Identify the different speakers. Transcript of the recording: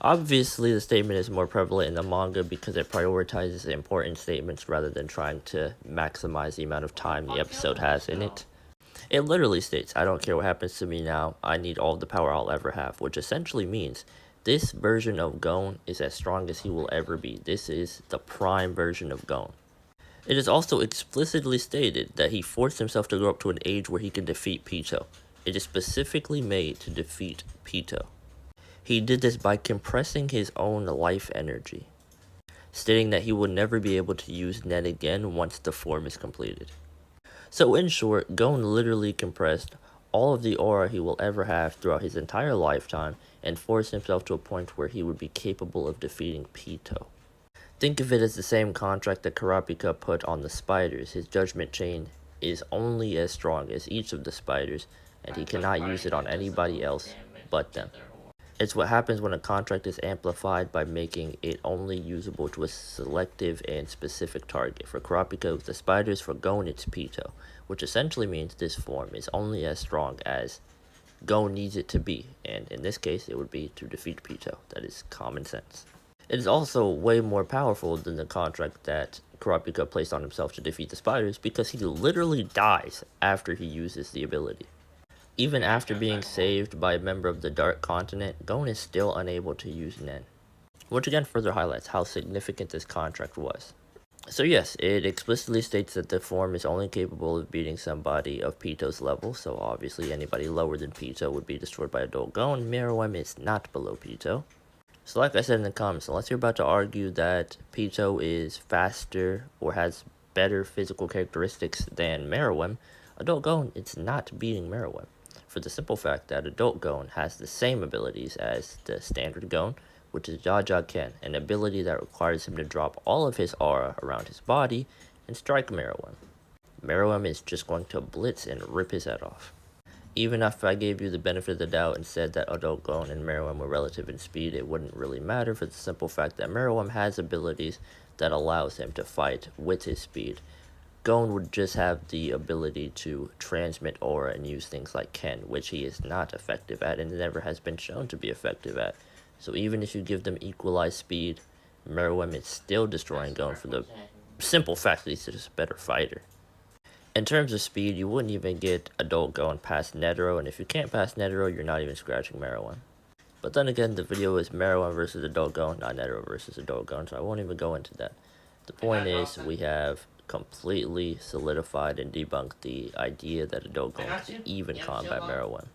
Speaker 1: Obviously, the statement is more prevalent in the manga because it prioritizes important statements rather than trying to maximize the amount of time the episode has in it. It literally states, "I don't care what happens to me now, I need all the power I'll ever have," which essentially means this version of Gon is as strong as he will ever be. This is the prime version of Gon. It is also explicitly stated that he forced himself to grow up to an age where he can defeat Pito. It is specifically made to defeat Pito. He did this by compressing his own life energy, stating that he will never be able to use Nen again once the form is completed. So in short, Gon literally compressed all of the aura he will ever have throughout his entire lifetime and forced himself to a point where he would be capable of defeating Pito. Think of it as the same contract that Kurapika put on the spiders. His judgment chain is only as strong as each of the spiders, and he cannot use it on anybody else but them. It's what happens when a contract is amplified by making it only usable to a selective and specific target. For Kurapika, with the spiders, for Gon, it's Pito, which essentially means this form is only as strong as Gon needs it to be, and in this case, it would be to defeat Pito. That is common sense. It is also way more powerful than the contract that Kurapika placed on himself to defeat the spiders because he literally dies after he uses the ability. Even after being saved by a member of the Dark Continent, Gon is still unable to use Nen, which again further highlights how significant this contract was. So yes, it explicitly states that the form is only capable of beating somebody of Pito's level, so obviously anybody lower than Pito would be destroyed by adult Gon. Meruem is not below Pito. So like I said in the comments, unless you're about to argue that Pito is faster or has better physical characteristics than Meruem, adult Gon is not beating Meruem, for the simple fact that adult Gon has the same abilities as the standard Gon, which is Jaja Ken, an ability that requires him to drop all of his aura around his body and strike Meruem. Meruem is just going to blitz and rip his head off. Even if I gave you the benefit of the doubt and said that adult Gon and Meruem were relative in speed, it wouldn't really matter for the simple fact that Meruem has abilities that allows him to fight with his speed. Gon would just have the ability to transmit aura and use things like Ken, which he is not effective at and never has been shown to be effective at. So even if you give them equalized speed, Meruem is still destroying Gon for the simple fact that he's just a better fighter. In terms of speed, you wouldn't even get adult Gon past Netero, and if you can't pass Netero, you're not even scratching Meruem. But then again, the video is Meruem versus adult Gon, not Netero versus adult Gon, so I won't even go into that. The point is, we have completely solidified and debunked the idea that adult Gon can even combat Meruem.